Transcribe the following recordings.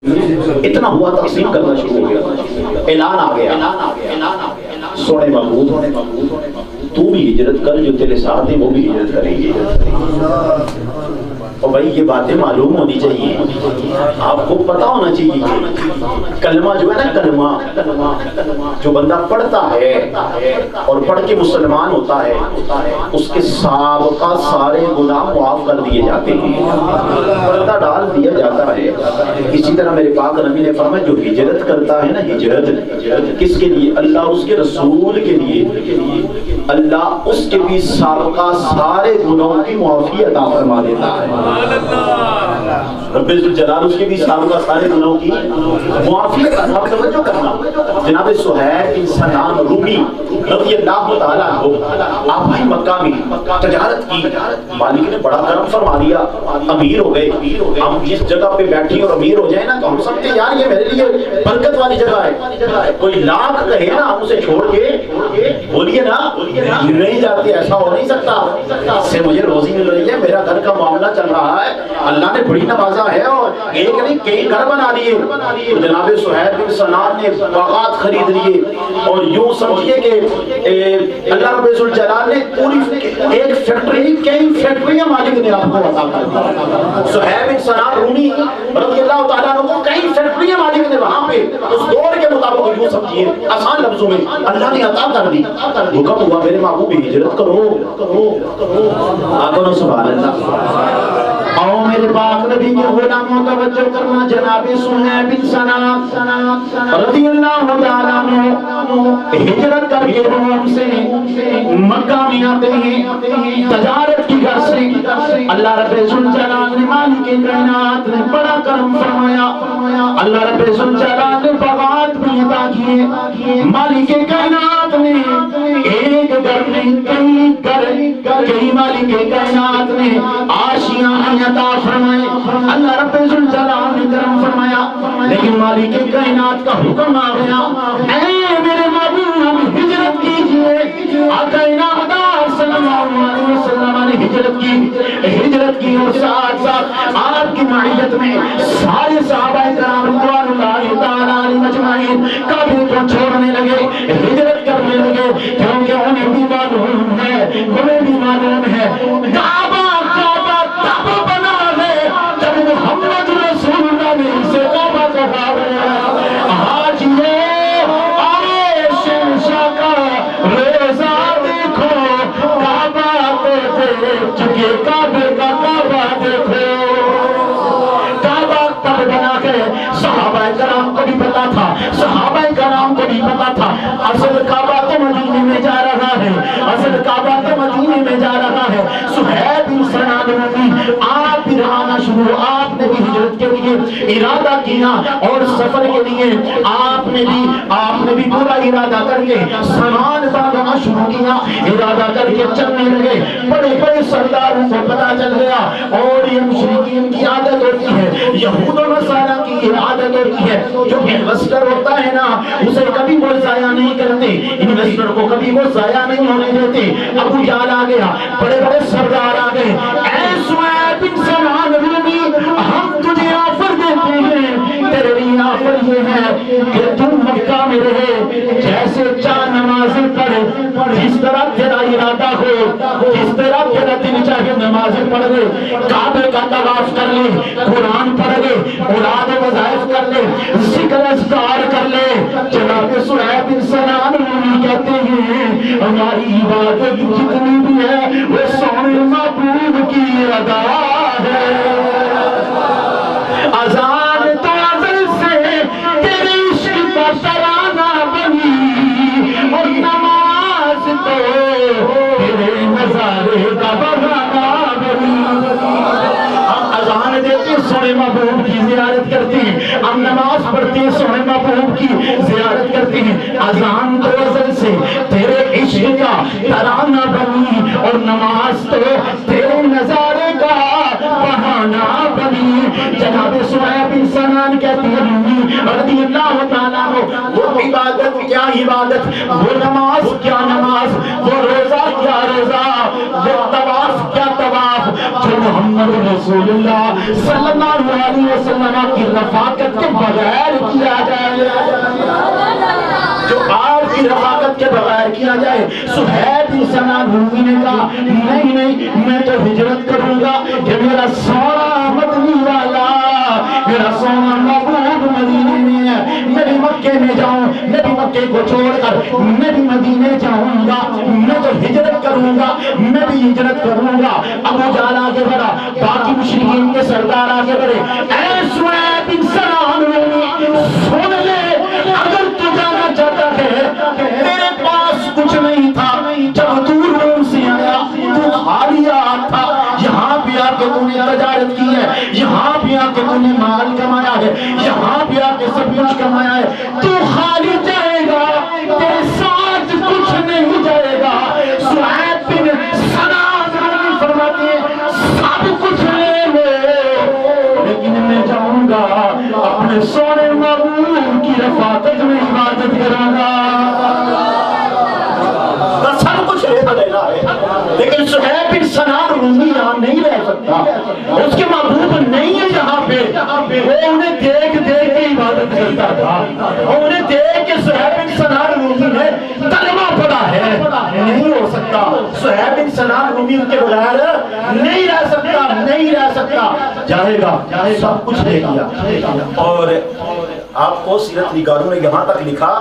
اتنا ہوا تقسیم کرنا شروع ہو گیا، اعلان آ گیا سونے محبوب تو بھی ہجرت کر، جو تیرے ساتھ ہیں وہ بھی ہجرت کریں گے۔ اور بھائی یہ باتیں معلوم ہونی چاہیے، آپ کو پتا ہونا چاہیے کلمہ جو ہے نا، کلمہ جو بندہ پڑھتا ہے اور پڑھ کے مسلمان ہوتا ہے، اس کے سابقہ سارے گناہ معاف کر دیے جاتے ہیں، پردہ ڈال دیا جاتا ہے۔ اسی طرح میرے پاک نبی نے فرمایا جو ہجرت کرتا ہے نا، ہجرت کس کے لیے؟ اللہ اور اس کے رسول کے لیے، اللہ اس کے بھی سابقہ سارے گناہوں کی معافی عطا فرما دیتا ہے۔ رب الجلال اس کے بھی سابقہ سارے گناہوں کی معافی عطا۔ توجہ کرنا، جناب سہیل بن سنان رومی رضی اللہ تعالیٰ عنہ، آپ ہی مکہ میں تجارت کی، مالک نے بڑا کرم فرما دیا، امیر ہو گئے۔ ہم جس جگہ پہ بیٹھی اور امیر ہو جائیں نا تو ہم سمجھتے ہیں یار یہ میرے لیے برکت والی جگہ ہے، کوئی لاکھ کہے نا ہم اسے چھوڑ کے بولیے نا نہیں جاتے، ایسا ہو نہیں سکتا، اس سے مجھے روزی مل رہی ہے، میرا گھر کا معاملہ چل رہا ہے، اللہ نے بڑی نوازا ہے، اور ایک نہیں کئی گھر بنا لیے۔ جناب سہیل بن سنان نے باغات خرید لیے، اور یوں سمجھیے کہ اللہ رب الجلال نے پوری ایک فیکٹری، کئی فیکٹریاں مالک نے آپ کو عطا کر دی۔ سہیل بن سنان رومی رضی اللہ تعالیٰ عنہ کو کئی فیکٹریاں مالک نے وہاں پہ اس دور کے مطابق یوں سمجھیے آسان لفظوں میں اللہ نے عطا کر دی۔ حکم ہوا میرے محبوب ہجرت کرو، آقا سبحان اللہ۔ آؤ میرے پاک نبی کے غلاموں توجہ کرنا، جناب سہیل بن سنان رضی اللہ تعالیٰ عنہ ہجرت کر کے روم سے مکہ میں آتے ہیں، تجارت کی غرض سے۔ اللہ رب الجلال نے مالک کائنات نے بڑا کرم فرمایا، اللہ رب الجلال نے باغات بھی عطا کیے، مالک کائنات نے ایک گھر نہیں کئی مالک کائنات نے آشیاں عطا فرمائے، اللہ رب الجلال نے کرم فرمایا، لیکن مالک کائنات کا حکم آ گیا، اے میرے محبوب ہجرت کیجئے۔ آقا نامدار صلی اللہ علیہ وسلم نے ہجرت کی اور ساتھ ساتھ آپ کی معیت میں سارے صحابہ کرام رضوان اللہ تعالیٰ علیہم اجمعین کعبے کو چھوڑنے لگے، ہجرت کرنے لگے، کیونکہ انہیں بھی معلوم ہے، انہیں بھی معلوم ہے کعبہ تب بنا ہے جب محمد رسول اللہ نے اسے کعبہ کہا ہے۔ آج یہ آئے شہنشاہ کا روزہ دیکھو، کعبہ تو دیکھ چکے، کعبے کا کعبہ دیکھو۔ کعبہ تب بنا ہے، صحابہ کرام کو بھی پتا تھا، صحابہ کرام کو بھی پتا تھا اصل کعبہ تو مدینے میں جا رہا ہے، اصل کعبہ تو مدینے میں جا رہا ہے۔ سہیل بن سنان رومی آپ بھی رہانا شروع، آپ نے بھی ہجرت کے لیے ارادہ کیا، اور سفر کے لیے آپ نے بھی پورا ارادہ کر کے سامان باندھنا شروع کیا، ارادہ کر کے چلنے لگے۔ بڑے بڑے سرداروں کو پتا چل گیا، اور یہ مشرکین کی عادت ہوتی ہے، یہود و نصارہ کی یہ عادت ہوتی ہے، جو انویسٹر ہوتا ہے نا اسے کبھی وہ ضائع نہیں کرتے، انویسٹر کو کبھی وہ ضائع نہیں ہونے دیتے۔ ابو جہل آ گیا، بڑے بڑے سردار آ گئے، اے سہیل بن سنان رومی ہم تجھے آفر دیتے ہیں، تیرے لیے آفر یہ ہے کہ تم مکہ میں رہے، جیسے 4 نمازیں پڑھے، جس طرح تیرا ارادہ ہو، جس طرح تیرا دل چاہے نمازیں پڑھ لے، کعبے کا طواف کر لے، قرآن پڑھ لے، اولاد وظائف کر لے، ذکر اذکار کر لے۔ جناب سہیل بن سنان رومی کہتے ہیں ہماری عبادت جتنی بھی ہے وہ سونے محبوب کی ادا ہے۔ اذان تو ازل سے تیرے عشق کا ترانہ بنی، اور نماز تو تیرے نظارے کا بہانہ بنی۔ ہم اذان دیتے سونے محبوب کی زیارت کرتے ہیں، ہم نماز پڑھتے ہیں سونے محبوب کی زیارت کرتے ہیں۔ اذان تو ازل سے تیرے عشق کا ترانہ بنی، اور نماز تو تیرے نظارے کا بہانہ بنی۔ جناب سہیل بن سنان کہتے ہیں رضی اللہ تعالیٰ عنہ، وہ عبادت کیا عبادت، وہ نماز کیا نماز، وہ روزہ کیا روزہ، وہ طواف کیا طواف، جو محمد رسول اللہ صلی اللہ علیہ وسلم کی رفاقت کے بغیر کیا جائے، جو آپ کی رفاقت کے بغیر کیا جائے. صہیب بن سنان رومی نے کہا نہیں میں تو ہجرت کروں گا کہ میرا سونا مدنی والا، میرا سونا محبوب مدینے میں ہے، میں بھی مکے میں جاؤں، میں بھی مکے کو چھوڑ کر میں بھی مدینے جاؤں گا، میں تو ہجرت کروں گا، میں بھی ہجرت کروں گا. ابو جہل آگے بڑھا، باقی مشرکین کے سردار آگے بڑھے. اے صہیب بن سنان رومی سن لے، اگر تو جانا چاہتا ہے، تیرے پاس کچھ نہیں تھا جب تو روم سے آیا، تو خالی آیا تھا. یہاں بھی آ کے تو نے تجارت کی ہے، یہاں بھی آ کے تو نے مال کمایا ہے، یہاں بھی آ کے سب کچھ کمایا ہے. تو خالی جائے گا، تیرے ساتھ کچھ نہیں جائے گا. صہیب بن سنان رومی فرماتے ہیں سب کچھ لے لو، لیکن میں جاؤں گا اپنے سونے محبوب کی رفاقت میں عبادت کروں گا. سب کچھ لے تو لینا ہے، لیکن صہیب بن سنان رومی یہاں نہیں رہ سکتا، اس کے محبوب نہیں ہے یہاں پہ. وہ انہیں دیکھ دیکھ کے عبادت کرتا تھا، انہیں دیکھ کے صہیب بن سنان رومی نے کلمہ پڑھا ہے. نہیں ہو سکتا، صہیب بن سنان رومی ان کے بغیر نہیں رہ سکتا، نہیں رہ سکتا. جائے گا، سب کچھ لے لیا. اور آپ کو سیرت نگاروں نے یہاں تک لکھا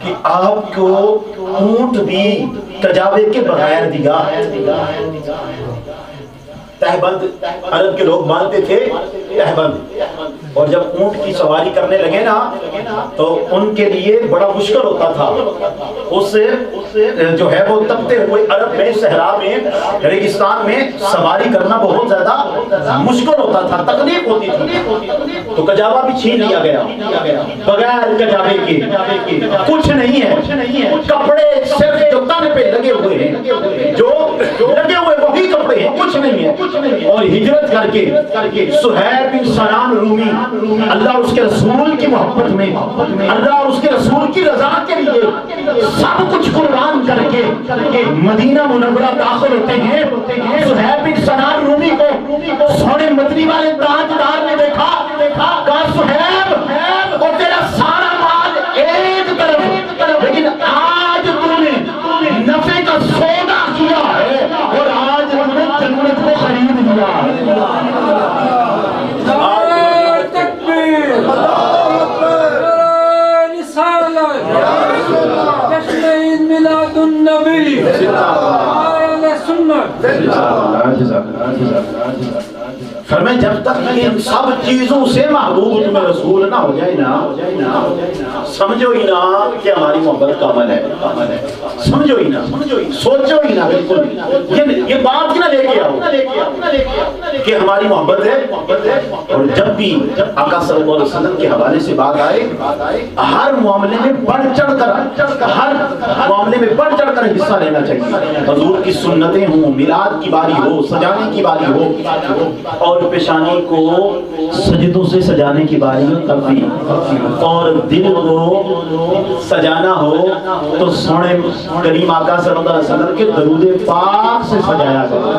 کہ آپ کو اونٹ بھی کجاوے کے بغیر دیا. تہبند عرب کے لوگ مانتے تھے، تہبند. اور جب اونٹ کی سواری کرنے لگے نا تو ان کے لیے بڑا مشکل ہوتا تھا. اس جو ہے وہ تپتے ہوئے عرب میں، صحرا میں، ریگستان میں سواری کرنا بہت زیادہ مشکل ہوتا تھا، تکلیف ہوتی تھی. تو کجاوا بھی چھین لیا گیا بغیر کجاوے کے. کچھ نہیں ہے، کپڑے صرف جو تن پہ لگے ہوئے ہیں، جو لگے ہوئے وہی کپڑے ہیں، کچھ نہیں ہے. اور ہجرت کر کے صہیب بن سنان رومی اللہ اور اس کے رسول کی محبت میں، اللہ اور اس کے رسول کی رضا کے لیے سب کچھ قربان کر کے مدینہ منورہ داخل ہوتے ہیں. صہیب بن سنان رومی کو سونے مدنی والے تاجدار نے دیکھا، کہا صہیب اور تیرا سارا مال ایک طرف، لیکن آج تو نے نفع کا سودا کیا ہے اور آج تو نے جنت کو خرید لیا. فرمائے جب تک ان سب چیزوں سے محبوب تمہیں رسول نہ ہو جائے نا، سمجھو ہی نہ کہ ہماری محبت کا عمل ہے. سمجھو ہی نہ، سوچو ہی نہ. بالکل یہ بات نہ لے کے آؤ کہ ہماری محبت ہے. اور جب بھی آقا صلی اللہ علیہ وسلم کے حوالے سے بات آئے، ہر معاملے میں بڑھ چڑھ کر حصہ لینا چاہیے. حضور کی سنتیں ہوں، میلاد کی باری ہو، سجانے کی باری ہو، اور پیشانی کو سجدوں سے سجانے کی باری ہو تب بھی، اور دل کو سجانا ہو تو سونے کریم آقا صلی اللہ علیہ وسلم کے درود پاک سے سجایا کرو،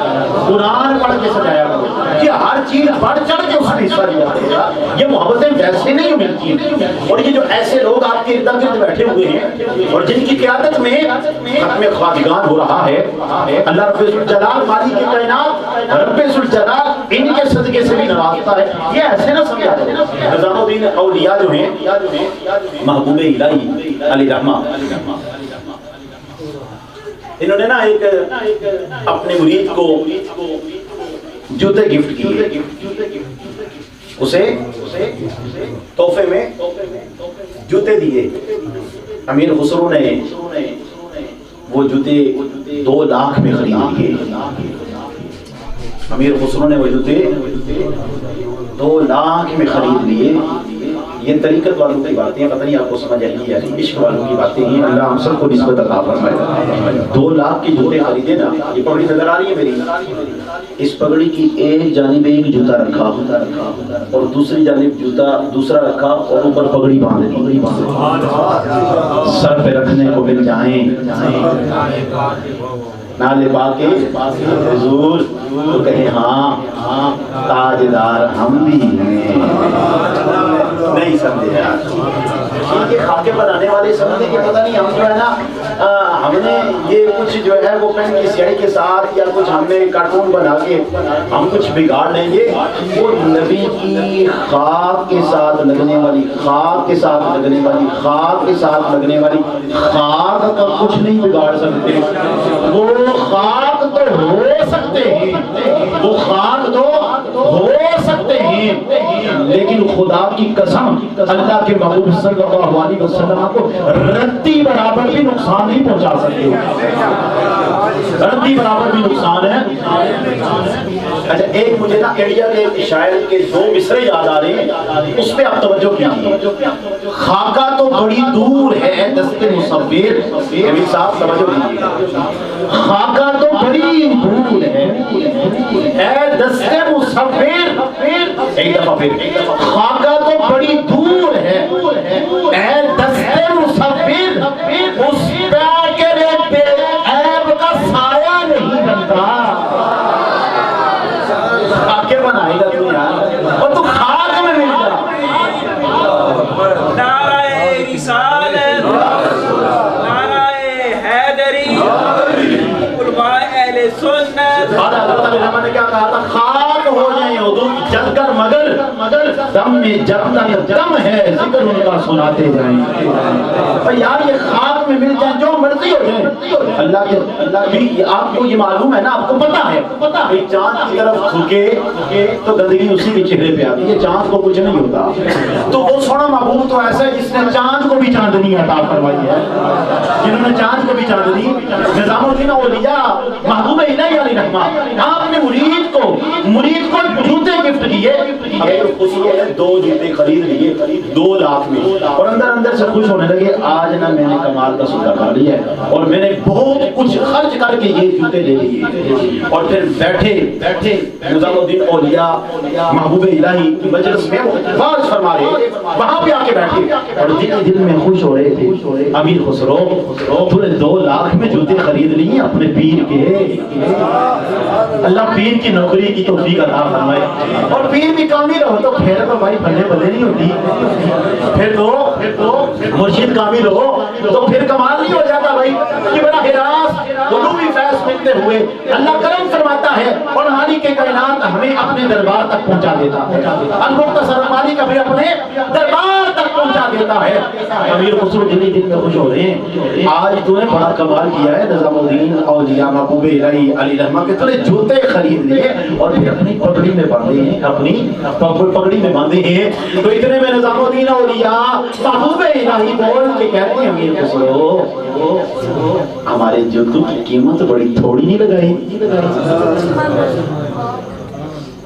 قرآن پڑھ کے سجایا کرو. کہ ہر چیز بڑھ چڑھ کے اس میں حصہ لیا کرے. یہ محبتیں ویسے نہیں ملتی ہیں. اور یہ جو ایسے لوگ آپ کے ارد گرد بیٹھے ہوئے ہیں اور جن کی قیادت میں ختم خواجگان ہو رہا ہے، اللہ رب الجلال مالک کی کائنات رب الجلال ان کے صدقے سے بھی نوازتا ہے. یہ ایسے نہ سمجھا کرو. نظام الدین اولیاء جو ہیں، محبوب الہی علیہ رحمہ، انہوں نے نا ایک اپنے مرید کو جوتے گفٹ کیے. اسے تحفے میں جوتے دیے. امیر خسرو نے وہ جوتے 2 لاکھ میں خرید لیے. امیر خسرو نے وہ جوتے 2 لاکھ میں خرید لیے. یہ طریقت والوں کی باتیں ہیں، پتہ نہیں آپ کو سمجھ آئی یا نہیں. عشق والوں کی باتیں ہیں. اللہ ہم سب کو نسبت عطا فرمائے. 2 لاکھ کی جوتے خریدے نا. یہ پگڑی نظر آ رہی ہے میری؟ اس پگڑی کی ایک جانب ایک جوتا رکھا اور دوسری جانب جوتا دوسرا رکھا اور اوپر پگڑی باندھ دی. سر پہ رکھنے کو مل جائیں. نالے باقی حضور تو کہیں ہاں تاجدار ہم بھی ہیں. نہیں سمجھے یار, یہ خاکے بنانے والے سمجھے کہ پتہ نہیں ہم جو ہے نا ہم نے یہ کچھ جو ہے وہ پین کی سیاہی کے ساتھ یا کچھ ہم نے کارٹون بنا کے ہم کچھ بگاڑ لیں گے. وہ نبی کی خاک کے ساتھ لگنے والی خاک کے ساتھ لگنے والی خاک کے ساتھ لگنے والی خاک کا کچھ نہیں بگاڑ سکتے. وہ خاک تو ہو سکتے ہیں, وہ خاک تو ہو سکتے ہیں, لیکن خدا کی قسم اللہ کے محبوب صلی اللہ علیہ وسلم کو رتی برابر بھی نقصان نہیں پہنچا سکتے. رتی برابر بھی نقصان ہے. اچھا ایک مجھے نا انڈیا کے شاعر کے 2 مصرے یاد آ رہے ہیں, اس پہ آپ توجہ کیجیے. خاکہ تو بڑی دور ہے دست مصور, امیر صاحب توجہ کیجیے. خاکہ تو بڑی دور ہے اے دست مصور, ایک دفعہ پھر خاکہ تو بڑی دور ہے اے دست مصور, اس پہ کے بے عیب کا سایہ نہیں بنتا. خاکے بنائے گا تو یار, اور تو خاک میں مل جا. نعرہ رسالت, نعرہ حیدری, علماء اہل سنت. اور اللہ تعالیٰ نے کیا کہا تھا, خاک ہو جائیں اردو جل کر مگر دم میں جب تک دم ہے ذکر ان کا سناتے جائیں. یار یہ خاک میں مل جائیں جو مرضی ہو جائیں. اللہ کے آپ کو یہ معلوم ہے نا, آپ کو پتا ہے کہ چاند کی طرف جھکے تو گندگی اسی کے چہرے پہ آتی ہے, چاند کو کچھ نہیں ہوتا. تو وہ سونا محبوب تو ایسا ہے جس نے چاند کو بھی چاندنی عطا فرمائی ہے, جنہوں نے چاند کو بھی چاندنی. نظام الدین اولیاء محبوب الہی علیہ رحمہ, آپ نے مرید کو جوتے گفٹ کیے. خوشی ہے 2 جوتے خرید لیے 2 لاکھ میں, اور اندر سے خوش ہونے لگے آج نا میں نے کمال کا سودا کر لیا ہے اور میں نے بہت کچھ خرچ کر کے یہ جوتے لے لیے. اور پھر بیٹھے نظام الدین اولیاء محبوب الہی کی مجلس میں واعظ فرما رہے, وہاں پہ آ کے بیٹھے اور دل میں خوش ہو رہے تھے. امیر خسرو پورے 2 لاکھ میں جوتے خرید لیے اپنے پیر کے. اللہ پیر کی نوکری کی توفیق عطا فرمائے. اور پیر بھی کامی رہو تو پھر تو بھائی بلے نہیں ہوتی, پھر تو مرشد کامل ہو تو پھر کمال نہیں ہو جاتا بھائی. کہ بڑا ہراس علومی فیض ملتے ہوئے اللہ کرم فرماتا ہے اور مالک کے کائنات ہمیں اپنے دربار تک پہنچا دیتا ہے. المختصر مالک ہمیں اپنے دربار تک پہنچا دیتا ہے. امیر خسرو دل میں خوش ہو رہے ہیں, آج تو نے بڑا کمال کیا ہے. نظام الدین اولیاء محبوب الہی علی رحمہ کے تو نے جوتے خرید لیے اور پھر اپنی پگڑی میں باندھے ہیں, اپنی پگڑی میں باندھے ہیں. تو اتنے میں نظام الدین اولیاء محبوب الہی بول کے کہتے ہیں امیر خسرو ہمارے جوتوں کی قیمت بڑی تھوڑی نہیں لگائی,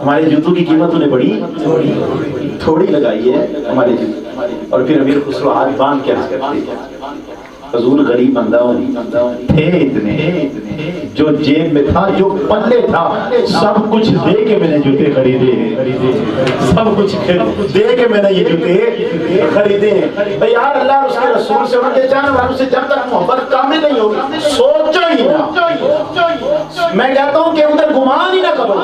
ہمارے جوتوں کی قیمت انہیں بڑی تھوڑی لگائی ہے ہمارے جوتوں. اور پھر امیر خسرو ہاتھ باندھ کے عرض کرتے ہیں حضور غریب بندہ تھے اتنے, جو جیب میں تھا جو پلے تھا سب کچھ دے کے میں نے جوتے خریدے, سب کچھ دے کے میں نے یہ جوتے خریدے ہیں. یار اللہ اور اس کے رسول سے ان کے جان والوں سے جب تک محبت کامل نہیں ہوگی سوچو ہی نہ. میں کہتا ہوں کہ ادھر گمان ہی نہ کرو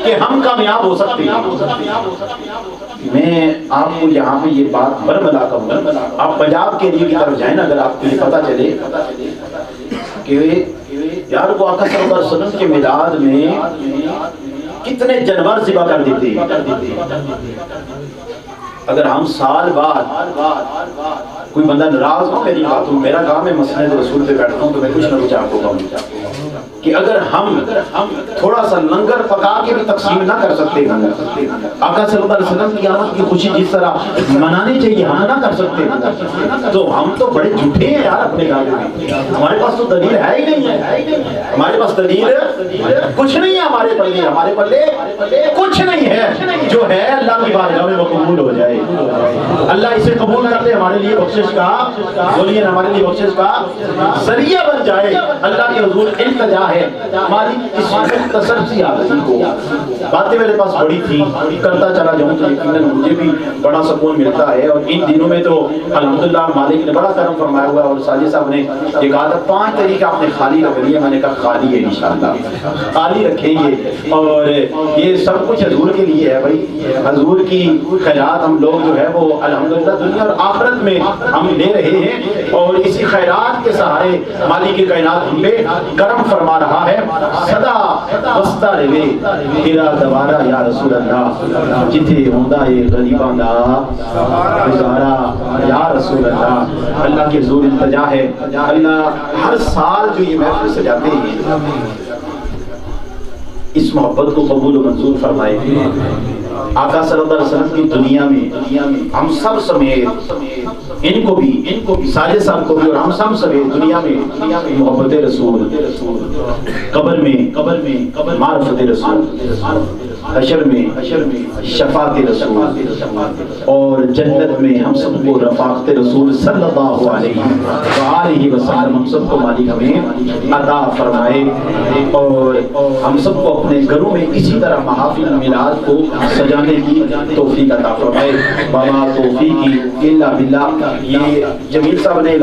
کہ ہم کامیاب ہو سکتے ہیں. میں آپ کو یہاں پہ یہ بات برملا کروں گا, آپ پنجاب کے لیے کی طرف جائیں اگر آپ کو یہ پتا چلے کہ یار وہ آقا صلی اللہ علیہ وسلم کے میلاد میں کتنے جانور ذبح کر دیتے ہیں. اگر ہم سال بعد کوئی بندہ ناراض ہو میری بات ہوں, میرا کام ہے مسند رسول پہ بیٹھتا ہوں تو میں کچھ نہ کچھ آپ کو کہوں کہ اگر ہم تھوڑا سا لنگر پکا کے بھی تقسیم نہ کر سکتے آقا صلی اللہ علیہ وسلم کی آمد کی خوشی جس طرح منانی چاہیے ہم نہ کر سکتے تو ہم تو بڑے جھوٹے ہیں یار اپنے گانے میں. ہمارے پاس تو دلیل ہے ہی نہیں ہے, ہمارے پاس دلیل کچھ نہیں ہے ہمارے پلے کچھ نہیں ہے. جو ہے اللہ کی بارگاہ میں وہ قبول ہو جائے. اللہ اسے قبول کر لے, ہمارے لیے بخشش کا, بولیے نا, ہمارے لیے بخشش کا ذریعہ بن جائے. اللہ کے حضور التجا ہے ہماری اس مختصر سی عادتی کو. باتیں میرے پاس بڑی تھی, کرتا چلا جاؤں تو یقیناً مجھے بھی بڑا سکون ملتا ہے. اور ان دنوں میں تو الحمدللہ مالک نے بڑا کرم فرمایا ہوا ہے. اور ساجد صاحب نے یہ کہا تھا 5 طریقہ آپ نے خالی رکھ لیا. میں نے کہا خالی ہے انشاءاللہ, خالی رکھیں گے. اور یہ سب کچھ حضور کے لیے ہے بھائی. حضور کی خیرات ہم لوگ جو ہے وہ الحمدللہ دنیا اور آخرت میں ہم لے رہے ہیں. اور اسی خیرات کے سہارے مالک کی کائنات ہم پہ کرم فرما رہا ہے. صدا وسطہ رہے تیرا دوبارہ یا رسول اللہ, جتھے ہوندا ہے غریباں دا گزارا یا رسول اللہ. اللہ کے حضور التجا ہے, اللہ ہر سال جو یہ محفل سجاتے ہیں اس محبت کو قبول و منظور فرمائے. آقا صلی اللہ علیہ وسلم کی دنیا میں ہم سب سمیت ان کو بھی ساجد صاحب کو بھی اور ہم سب سمیت دنیا میں محبت رسول, قبر میں معرفت رسول, حشر میں شفاعت رسول, اور جنت میں ہم سب کو رفاقت رسول صلی اللہ علیہ وسلم ہم سب کو مالک ہمیں عطا فرمائے. اور ہم سب کو اپنے گھروں میں اسی طرح محافل میلاد کو سجانے کی توفیق عطا فرمائے. وما توفیقی الا باللہ. یہ جمیل صاحب نے